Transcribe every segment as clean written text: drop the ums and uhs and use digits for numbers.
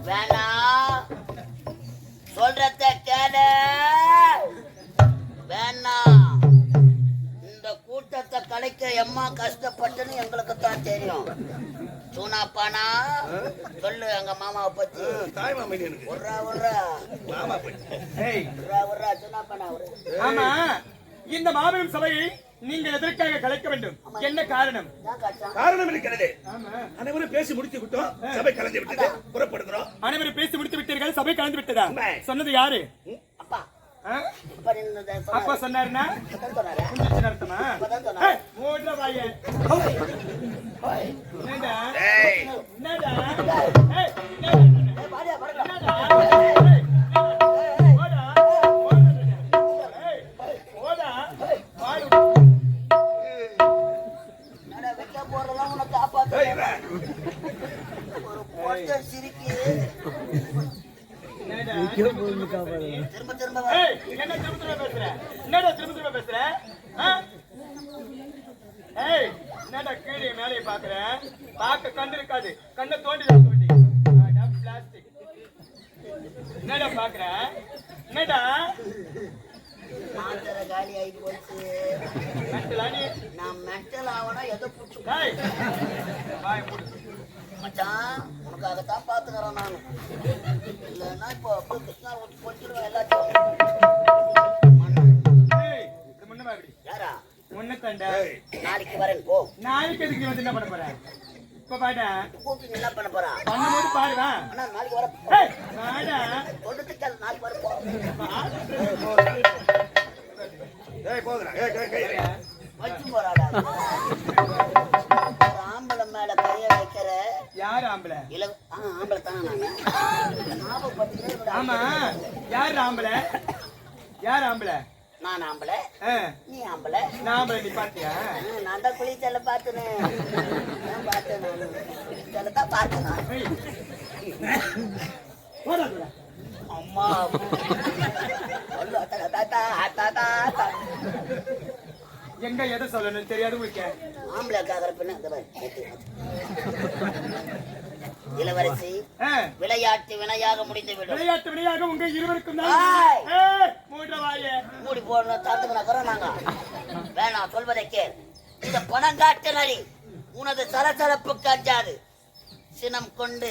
வேணா சொல்றத கேளு. வேணா இந்த கூட்டத்தை கலைக்க எம்மா கஷ்டப்பட்டுன்னு எங்களுக்கு தான் தெரியும். சூனாப்பானா சொல்லு எங்க மாமாவை பத்தி. தாய் மாமா சூனாப்பானா. ஆமா, இந்த மாபெரும் சபையை நீங்கள் எதற்காக கலைக்க வேண்டும்? என்ன காரணம்? காரணம் இருக்கிறது. அனைவரும் பேசி முடித்து விட்டோம், சபை கலந்து விட்டது, புறப்படுகிறோம். அனைவரும் பேசி முடித்து விட்டீர்கள், சபை கலந்து விட்டதா? சொன்னது யாரு? அப்பா. அப்பா சொன்னாருன்னா அர்த்தமா? மூன்ற வாயே. என்னடா என்னடா உனக்காகத்தான் பாத்துக்கிறேன் நானு. இல்லைன்னா இப்போ கிருஷ்ணா போட்டுருவேன் எல்லாத்தையும். யாரா நாளைக்கு வரேன் போ. நாளைக்கு எதுக்கு வந்து என்ன பண்ண போறேன்? இப்ப பாடா கூப்பிட்டு என்ன பண்ண போறா? பண்ணும்போது பாருவா. அண்ணா நாளைக்கு வர பாடா சொல்றதுக்கு நாளைக்கு வர போ. வச்சு போறாடா. ஆம்பளை மேல கைய வைக்கிற. யார் ஆம்பளை? ஆம்பளை தானே நானு. ஆமா, யார் ஆம்பளை? யார் ஆம்பளை? நான் ஆம்பளை, நீ ஆம்பளை. நான் ஆம்பளை, நீ பாத்தியா? நான் தான் குளிச்சல பாத்துனே. பார்த்தேன் நானு குளிச்சலதான் பார்த்தேன். அம்மா எங்க எதை சொல்லணும் தெரியாது உங்களுக்கு. ஆம்பளை இளவரசி விளையாட்டு வினையாக முடிந்துவிடும். விளையாட்டு வினையாக உங்க இருவருக்கும் மூடி போடணும் தந்துக்கிறோம் நாங்க. வேணாம் சொல்வதை கேள். இந்த பணங்காட்டு நரி உனது சலசலப்புக்கு அஞ்சாது. சினம் கொண்டு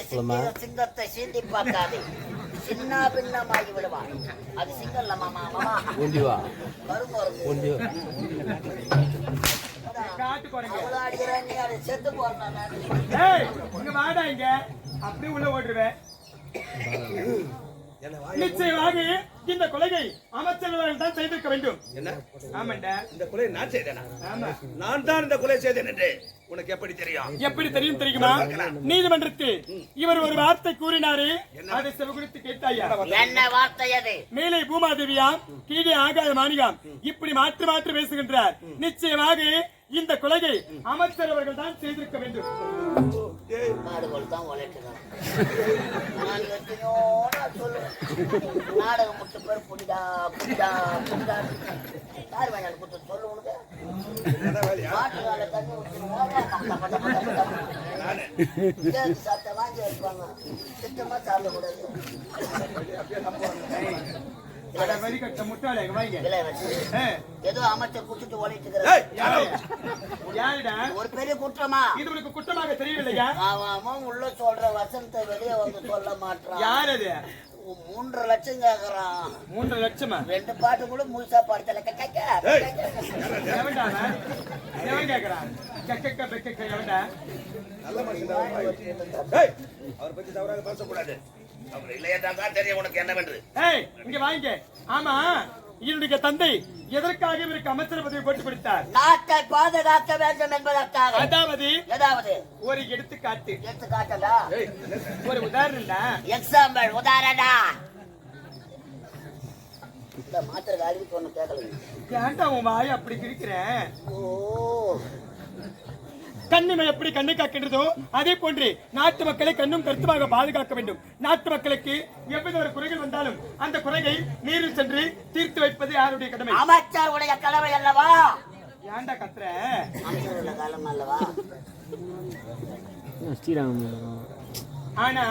சிங்கத்தை சீண்டி பார்க்காது. சின்ன பின்னமாகி விடுவான். அது சிங்கல்ல மாமா. மாமா செத்து போறேன். அப்படி உள்ள ஓடுவேன். நிச்சயமாக இந்த கொலையை அமைச்சர்கள் தான் செய்திருக்க வேண்டும். ஆமாண்டா, இந்த கொலை நான் செய்தேனா? நான் தான் இந்த கொலை செய்தேன் என்று உனக்கு எப்படி தெரியும்? எப்படி தெரியும் தெரியுமா? நீதிமன்றத்தில் இவர் ஒரு வார்த்தை கூறினாரு, அதை செவிகுறித்து கேட்டாயா? என்ன வார்த்தை அது? மேலே பூமாதேவியாம், கீழே ஆகாய மாணிகாம், இப்படி மாற்றி மாற்றி பேசுகின்றார். நிச்சயமாக இந்த கொலையை அமைச்சர் அவர்கள் தான் செய்திருக்க வேண்டும். நாடகம் முட்டு பேர் புடிடா புடிடா புடிடா யார் வேணாலும் குத்து சொல்லு. உனக்கு மாட்டுக்கால தண்ணி சாப்பிட்ட வாங்கி வைப்பாங்க. சுத்தமா சாப்பிடக்கூடாது. ஏதோ அமைச்சர் குத்துட்டு ஓடிட்டு ஒரு பெரிய குற்றமா? இது உனக்கு குற்றமாக தெரியவில்லையா? அவன் உள்ள சொல்ற வசனத்தை வெளியே வந்து சொல்ல மாட்டான். யார் அது? 3.5 லட்சம் கேக்குறான். 3.5 லட்சமா? 2 பாட்டு கூட முழுசா பாடத்துல அவர் பத்தி தவறாக பேசக்கூடாது. அவர் இல்லையா தெரியும் உனக்கு என்னவென்று. இங்க வாங்க. ஆமா, என்னுடைய தந்தை எதற்காக இவருக்கு அமைச்சர் பதவி போட்டு கொடுத்தார்? நாட்டை பாதுகாக்க வேண்டும் என்பதற்காக. அதாவது ஒரு எடுத்துக்காட்டு. எடுத்துக்காட்டா? ஒரு உதாரணம். எக்ஸாம்பிள் உதாரணம். இந்த மாத்திரை காலி சொன்ன கேட்கல. ஏன்டா உன் வாய் அப்படி கிழிக்கிறேன்? ஓ, கண்ணிமை எப்படி கண்ணை காக்கின்றதோ அதே போன்று நாட்டு மக்களை கண்ணும் கருத்துமாக பாதுகாக்க வேண்டும். நாட்டு மக்களுக்கு எவ்வித ஒரு குறைகள் வந்தாலும் அந்த குறையை நீரில் சென்று தீர்த்து வைப்பது யாருடைய கடமை? அமைச்சருடைய கடமை அல்லவா? ஏன்டா கத்துற? அமைச்சருடைய காலம் அல்லவா? ஆனா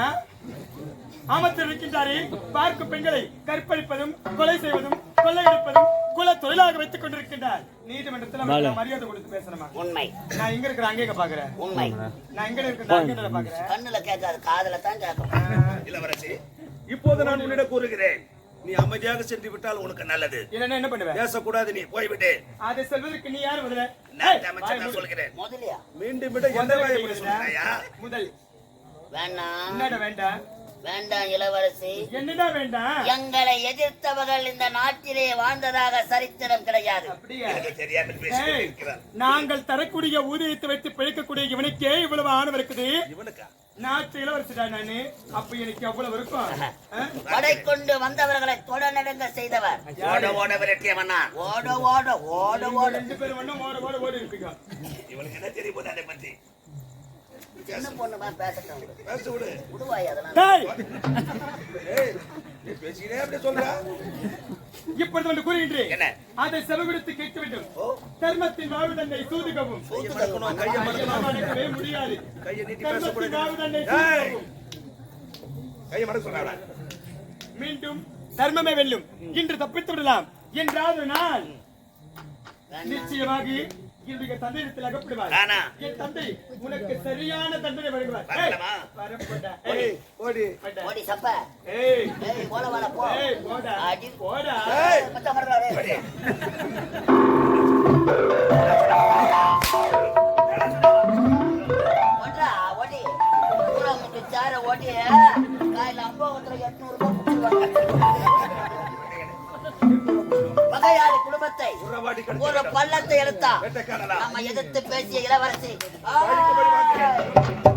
அமைச்சர் இருக்கின்றாரே பார்க்கும் பெண்களை கற்பழிப்பதும் கொலை செய்வதும் கொள்ளையடிப்பதும் குல தொழிலாக வைத்துக் கொண்டிருக்கின்றார். நீதிமன்றத்தில் அவருக்கு மரியாதை கொடுத்து பேசணுமா? உண்மை. நான் எங்க இருக்கிற அங்கே பாக்குறேன். உண்மை. நான் எங்க இருக்கிற அங்கே பாக்குறேன். கண்ணுல கேட்காது, காதுல தான் கேட்கும். இளவரசி, இப்போது நான் உன்னிடம் கூறுகிறேன், நீ அமைதியாக சென்று விட்டால் உனக்கு நல்லது. இல்லன்னா என்ன பண்ணுவேன்? பேசக்கூடாது, நீ போய்விடு. அதை சொல்வதற்கு நீ யாரு முதல்ல? நான் அமைச்சர் நான் சொல்கிறேன். முதலியா மீண்டும் விட எந்த வாயை மூடி சொல்றாயா? முதல் வேண்டாம். என்னடா வேண்டாம்? வேண்டாம் இளவரசி. என்னடா வேண்டாம்? எங்களை எதிர்த்தவர்கள் இந்த நாட்டிலே வாழ்ந்ததாக சரித்திரம் கிடையாது. அப்படியா? எனக்கு தெரியாமல் பேசிக் இருக்கிறார். நாங்கள் தரக்கூடிய ஊதியத்தை வைத்து பிழைக்கக்கூடிய இவனுக்கே இவ்வளவு ஆணவம் இருக்குது. இவனுக்கா? நாட்டு இளவரசிடா நானு. அப்ப எனக்கு எவ்வளவு இருக்கும்? படை கொண்டு வந்தவர்களை தொடநடுங்க செய்தவர். ஓட ஓட விரட்டியவனா? ஓட ஓட ஓட ஓட. ரெண்டு பேரும் ஒண்ணும் ஓட ஓட ஓடி இருப்பீங்க. இவனுக்கு என்ன தெரியும் போது அதை பத்தி? சின்ன பொண்ணுமா பேசட்டும் விடு. பேச விடு. விடுவாய் அதெல்லாம். டேய், ஏய், நீ பேசிக்கிட்டே அப்படியே சொல்றா? இப்பொழுது ஒன்று கூறுகின்றேன். என்ன? அதை செவிகொடுத்து கேட்க வேண்டும். தர்மத்தின் வாழ்வு தன்னை சூதுகவும் கையை மடக்கணும், கையை மடக்கணும். மடக்கவே முடியாது. கையை நீட்டி தர்மத்தின் பேசக்கூடாது. வாழ்வு தன்னை ஏய், சூதுகவும். கையை மடக்க சொல்றாடா? மீண்டும் தர்மமே வெல்லும். இன்று தப்பித்து விடலாம் என்றாவது நாள் நிச்சயமாக என்னுடைய தந்தையிடத்தில் அகப்படுவார். ஆனா என் தந்தை உனக்கு சரியான தண்டனை வழங்குவார். வரலாமா? வரப்போடா. ஓடி ஓடி. ஓடி சப்ப. ஏய், ஏய் போல வாடா போ. ஏய், போடா. அடி. போடா. ஏய், மச்சான் வரடா டேய். ஓடி. ஓடுடா, ஓடி. பூரா முட்டு சார ஓடி. காலையில அம்போகத்துல 800 ரூபாய் கொடுத்துருவாங்க. பகையாளி குடும்பத்தை உறவாடி ஒரு கடிச்சு பள்ளத்தை எடுத்தா வேட்டைக்காரனா? நம்ம எதிர்த்து பேசிய இளவரசி வாடிக்கு படி வாங்க.